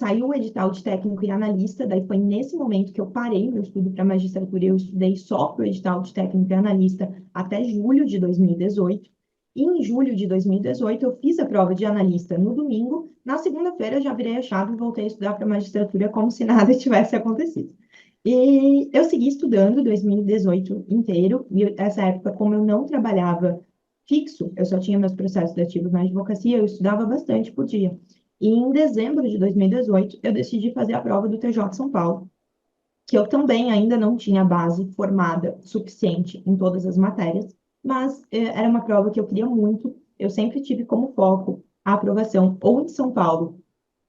saiu o edital de técnico e analista, daí foi nesse momento que eu parei meu estudo para magistratura, eu estudei só para o edital de técnico e analista até julho de 2018. E em julho de 2018 eu fiz a prova de analista no domingo, na segunda-feira eu já virei a chave e voltei a estudar para magistratura como se nada tivesse acontecido. E eu segui estudando 2018 inteiro, e essa época, como eu não trabalhava fixo, eu só tinha meus processos ativos na advocacia, eu estudava bastante por dia. E em dezembro de 2018, eu decidi fazer a prova do TJ São Paulo, que eu também ainda não tinha base formada suficiente em todas as matérias, mas era uma prova que eu queria muito. Eu sempre tive como foco a aprovação ou em São Paulo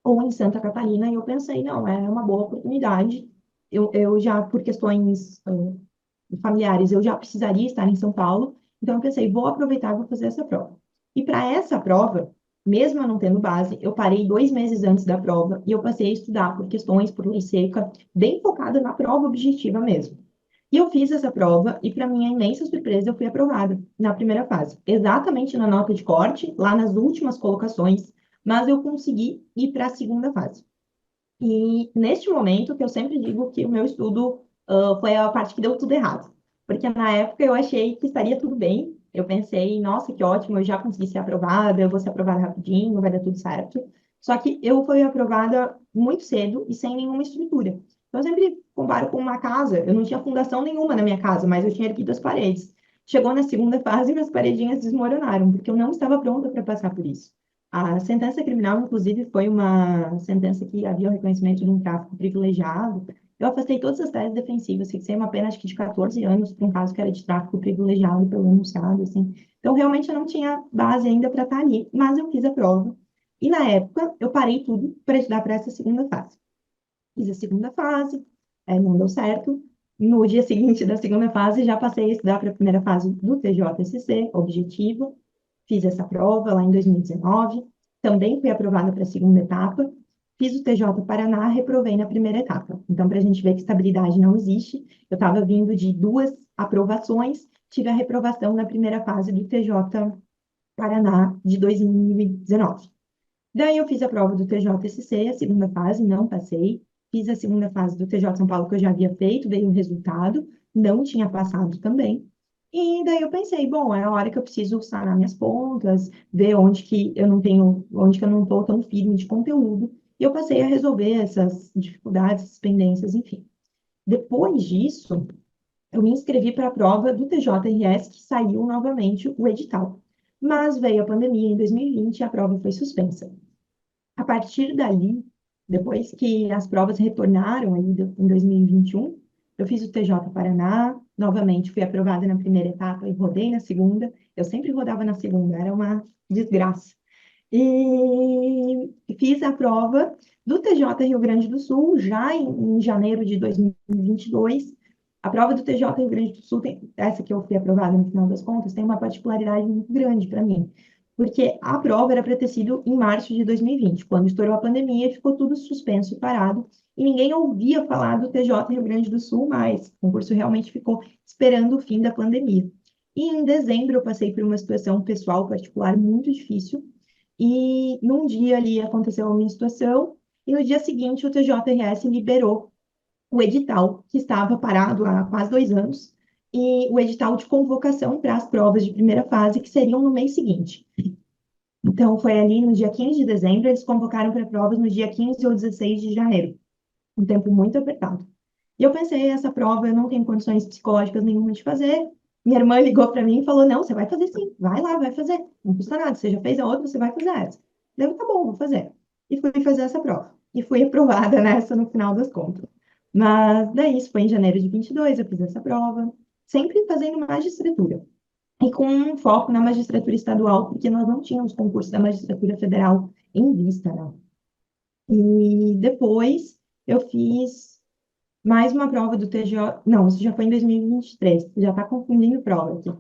ou em Santa Catarina, e eu pensei, não, é uma boa oportunidade. Eu já, por questões familiares, eu já precisaria estar em São Paulo, então eu pensei, vou aproveitar e vou fazer essa prova. E para essa prova, mesmo eu não tendo base, eu parei 2 meses antes da prova e eu passei a estudar por questões, por lei seca, bem focada na prova objetiva mesmo. E eu fiz essa prova e, para minha imensa surpresa, eu fui aprovada na primeira fase, exatamente na nota de corte, lá nas últimas colocações, mas eu consegui ir para a segunda fase. E neste momento que eu sempre digo que o meu estudo foi a parte que deu tudo errado. Porque na época eu achei que estaria tudo bem. Eu pensei, nossa, que ótimo, eu já consegui ser aprovada, eu vou ser aprovada rapidinho, vai dar tudo certo. Só que eu fui aprovada muito cedo e sem nenhuma estrutura. Então, eu sempre comparo com uma casa. Eu não tinha fundação nenhuma na minha casa, mas eu tinha erguido as paredes. Chegou na segunda fase e minhas paredinhas desmoronaram, porque eu não estava pronta para passar por isso. A sentença criminal, inclusive, foi uma sentença que havia o reconhecimento de um tráfico privilegiado. Eu afastei todas as teses defensivas, fixei uma pena, acho que de 14 anos, para um caso que era de tráfico privilegiado pelo enunciado, assim. Então, realmente, eu não tinha base ainda para estar ali, mas eu fiz a prova. E, na época, eu parei tudo para estudar para essa segunda fase. Fiz a segunda fase, não deu certo. No dia seguinte da segunda fase, já passei a estudar para a primeira fase do TJSC, objetivo. Fiz essa prova lá em 2019. Também fui aprovada para a segunda etapa. Fiz o TJ Paraná, reprovei na primeira etapa. Então, para a gente ver que estabilidade não existe, eu estava vindo de duas aprovações, tive a reprovação na primeira fase do TJ Paraná de 2019. Daí eu fiz a prova do TJSC, a segunda fase, não passei. Fiz a segunda fase do TJ São Paulo, que eu já havia feito, veio o resultado, não tinha passado também. E daí eu pensei, bom, é a hora que eu preciso sanar minhas pontas, ver onde que eu não tenho, onde que eu não estou tão firme de conteúdo. E eu passei a resolver essas dificuldades, essas pendências, enfim. Depois disso, eu me inscrevi para a prova do TJRS, que saiu novamente o edital. Mas veio a pandemia em 2020 e a prova foi suspensa. A partir dali, depois que as provas retornaram aí em 2021, eu fiz o TJ Paraná, novamente fui aprovada na primeira etapa e rodei na segunda. Eu sempre rodava na segunda, era uma desgraça. E fiz a prova do TJ Rio Grande do Sul já em janeiro de 2022. A prova do TJ Rio Grande do Sul, essa que eu fui aprovada no final das contas, tem uma particularidade muito grande para mim, porque a prova era para ter sido em março de 2020, quando estourou a pandemia, ficou tudo suspenso e parado, e ninguém ouvia falar do TJ Rio Grande do Sul mais. O concurso realmente ficou esperando o fim da pandemia. E em dezembro eu passei por uma situação pessoal particular muito difícil, e num dia ali aconteceu a minha situação, e no dia seguinte o TJRS liberou o edital, que estava parado há quase 2 anos, e o edital de convocação para as provas de primeira fase, que seriam no mês seguinte. Então, foi ali no dia 15 de dezembro, eles convocaram para provas no dia 15 ou 16 de janeiro, um tempo muito apertado. E eu pensei, essa prova eu não tenho condições psicológicas nenhuma de fazer. Minha irmã ligou para mim e falou, não, você vai fazer sim, vai lá, vai fazer. Não custa nada, você já fez a outra, você vai fazer essa. Eu, tá bom, vou fazer. E fui fazer essa prova. E fui aprovada nessa no final das contas. Mas daí, isso foi em janeiro de 22, eu fiz essa prova, sempre fazendo magistratura. E com um foco na magistratura estadual, porque nós não tínhamos concurso da magistratura federal em vista, não. E depois eu fiz mais uma prova do TJ. Não, isso já foi em 2023, já está confundindo prova aqui.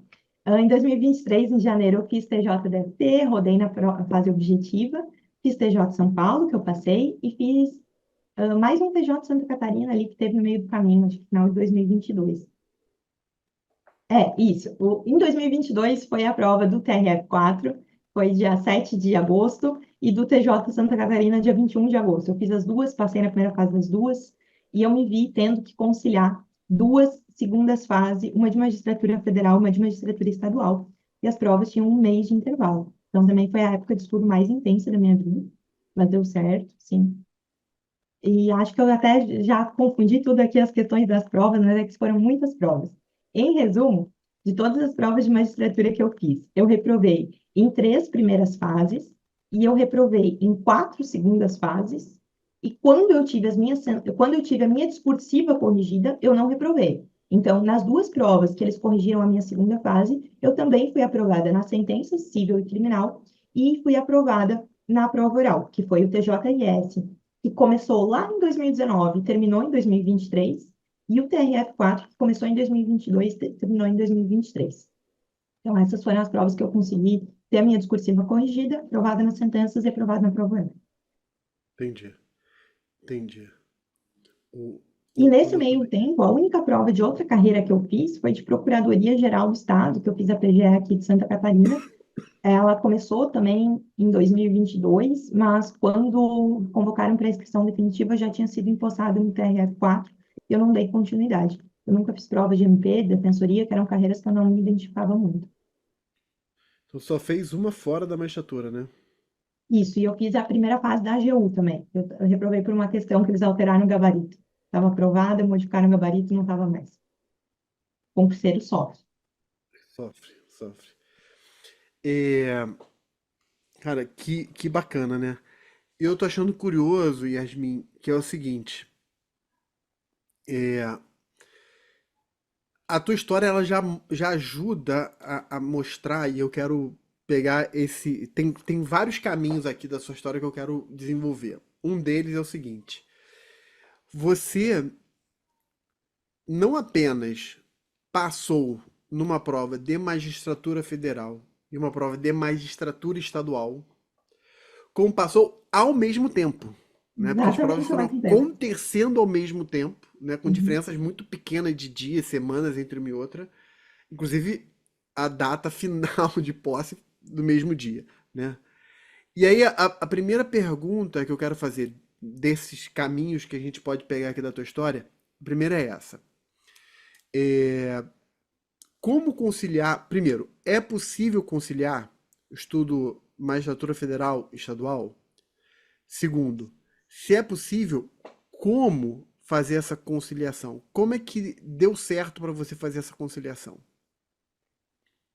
Em 2023, em janeiro, eu fiz TJDFT, rodei na fase objetiva, fiz TJ São Paulo, que eu passei, e fiz mais um TJ Santa Catarina ali, que teve no meio do caminho, acho que no final de 2022. Isso. Em 2022 foi a prova do TRF4, foi dia 7 de agosto, e do TJ Santa Catarina, dia 21 de agosto. Eu fiz as duas, passei na primeira fase das duas, e eu me vi tendo que conciliar duas segundas fases, uma de magistratura federal, uma de magistratura estadual. E as provas tinham um mês de intervalo. Então, também foi a época de estudo mais intensa da minha vida, mas deu certo, sim. E acho que eu até já confundi tudo aqui as questões das provas, mas é que foram muitas provas. Em resumo, de todas as provas de magistratura que eu fiz, eu reprovei em três primeiras fases e eu reprovei em quatro segundas fases. E quando eu tive a minha discursiva corrigida, eu não reprovei. Então, nas duas provas que eles corrigiram a minha segunda fase, eu também fui aprovada na sentença civil e criminal e fui aprovada na prova oral, que foi o TJRS, que começou lá em 2019 e terminou em 2023, e o TRF4, que começou em 2022 e terminou em 2023. Então, essas foram as provas que eu consegui ter a minha discursiva corrigida, aprovada nas sentenças e aprovada na prova oral. Entendi, entendi. O, E o nesse doutor... meio tempo, a única prova de outra carreira que eu fiz foi de Procuradoria-Geral do Estado, que eu fiz a PGE aqui de Santa Catarina. Ela começou também em 2022, mas quando convocaram para a inscrição definitiva, já tinha sido empossada no TRF4 e eu não dei continuidade. Eu nunca fiz prova de MP, de defensoria, que eram carreiras que eu não me identificava muito. Então só fez uma fora da magistratura, né? Isso, e eu fiz a primeira fase da AGU também. Eu reprovei por uma questão que eles alteraram o gabarito. Estava aprovada, modificaram o gabarito e não estava mais. Concurseiro sócio. Sofre, sofre. É, cara, que bacana, né? Eu tô achando curioso, Yasmin, que é o seguinte. É, a tua história ela já ajuda a mostrar, e eu quero pegar esse. Tem vários caminhos aqui da sua história que eu quero desenvolver. Um deles é o seguinte: você não apenas passou numa prova de magistratura federal e uma prova de magistratura estadual, como passou ao mesmo tempo, né? Porque as provas Exatamente ao foram mesmo tempo. acontecendo ao mesmo tempo, né? Com Uhum. diferenças muito pequenas de dias, semanas entre uma e outra. Inclusive a data final de posse do mesmo dia, né? E aí a primeira pergunta que eu quero fazer desses caminhos que a gente pode pegar aqui da tua história, a primeira é essa. Como conciliar? Primeiro, é possível conciliar estudo magistratura federal e estadual? Segundo, se é possível, como fazer essa conciliação? Como é que deu certo para você fazer essa conciliação?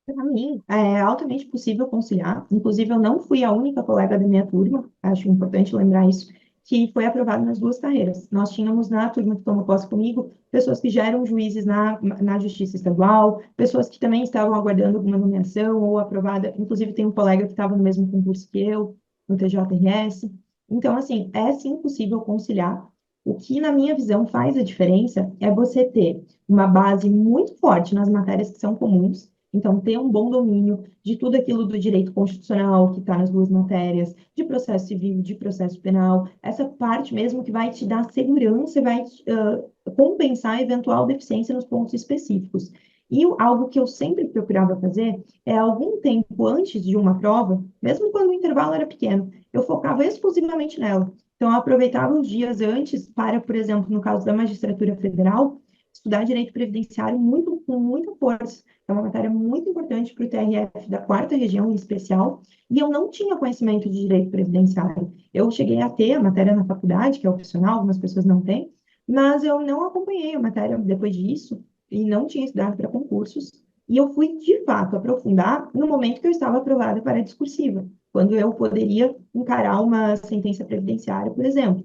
Para mim, é altamente possível conciliar. Inclusive, eu não fui a única colega da minha turma, acho importante lembrar isso, que foi aprovado nas duas carreiras. Nós tínhamos na turma que tomou posse comigo pessoas que já eram juízes na Justiça Estadual, pessoas que também estavam aguardando alguma nomeação ou aprovada. Inclusive, tem um colega que estava no mesmo concurso que eu, no TJRS. Então, assim, é sim possível conciliar. O que, na minha visão, faz a diferença é você ter uma base muito forte nas matérias que são comuns. Então, ter um bom domínio de tudo aquilo do direito constitucional que está nas duas matérias, de processo civil, de processo penal, essa parte mesmo que vai te dar segurança e vai compensar a eventual deficiência nos pontos específicos. E algo que eu sempre procurava fazer é algum tempo antes de uma prova, mesmo quando o intervalo era pequeno, eu focava exclusivamente nela. Então, eu aproveitava os dias antes para, por exemplo, no caso da magistratura federal, estudar direito previdenciário muito, com muita força. É uma matéria muito importante para o TRF da quarta região em especial, e eu não tinha conhecimento de direito previdenciário. Eu cheguei a ter a matéria na faculdade, que é opcional, algumas pessoas não têm, mas eu não acompanhei a matéria depois disso, e não tinha estudado para concursos, e eu fui, de fato, aprofundar no momento que eu estava aprovada para a discursiva, quando eu poderia encarar uma sentença previdenciária, por exemplo.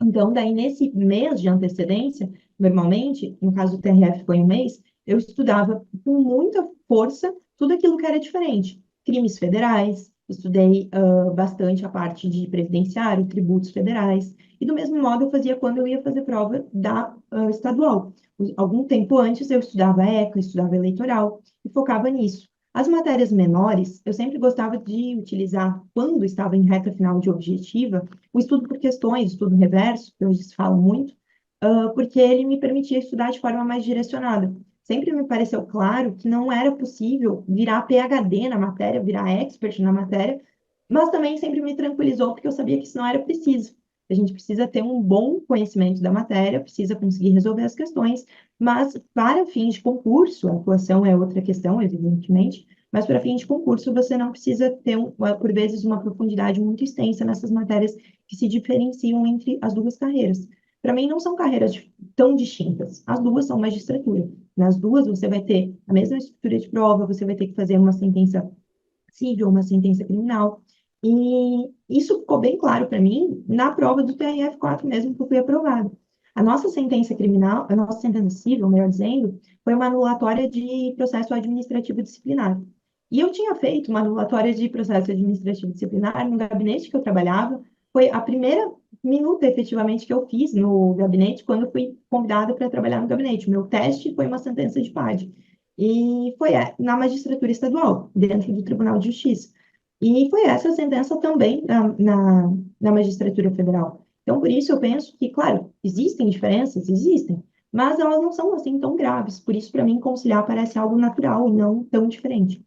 Então, daí, nesse mês de antecedência, normalmente, no caso do TRF foi um mês, eu estudava com muita força tudo aquilo que era diferente. Crimes federais, estudei bastante a parte de previdenciário, tributos federais, e do mesmo modo eu fazia quando eu ia fazer prova da estadual. Algum tempo antes eu estudava ECA, estudava eleitoral, e focava nisso. As matérias menores, eu sempre gostava de utilizar, quando estava em reta final de objetiva, o estudo por questões, estudo reverso, que hoje se fala muito, porque ele me permitia estudar de forma mais direcionada. Sempre me pareceu claro que não era possível virar PhD na matéria, virar expert na matéria, mas também sempre me tranquilizou, porque eu sabia que isso não era preciso. A gente precisa ter um bom conhecimento da matéria, precisa conseguir resolver as questões, mas para fins de concurso, a atuação é outra questão, evidentemente, mas para fins de concurso você não precisa ter, por vezes, uma profundidade muito extensa nessas matérias que se diferenciam entre as duas carreiras. Para mim, não são carreiras tão distintas. As duas são magistratura. Nas duas, você vai ter a mesma estrutura de prova, você vai ter que fazer uma sentença civil, uma sentença criminal. E isso ficou bem claro para mim na prova do TRF4 mesmo, que eu fui aprovada. A nossa sentença criminal, a nossa sentença civil, melhor dizendo, foi uma anulatória de processo administrativo disciplinar. E eu tinha feito uma anulatória de processo administrativo disciplinar no gabinete que eu trabalhava. Foi a primeira minuta, efetivamente, que eu fiz no gabinete, quando fui convidada para trabalhar no gabinete. O meu teste foi uma sentença de PAD. E foi na magistratura estadual, dentro do Tribunal de Justiça. E foi essa a sentença também na magistratura federal. Então, por isso eu penso que, claro, existem diferenças, existem, mas elas não são assim tão graves. Por isso, para mim, conciliar parece algo natural e não tão diferente.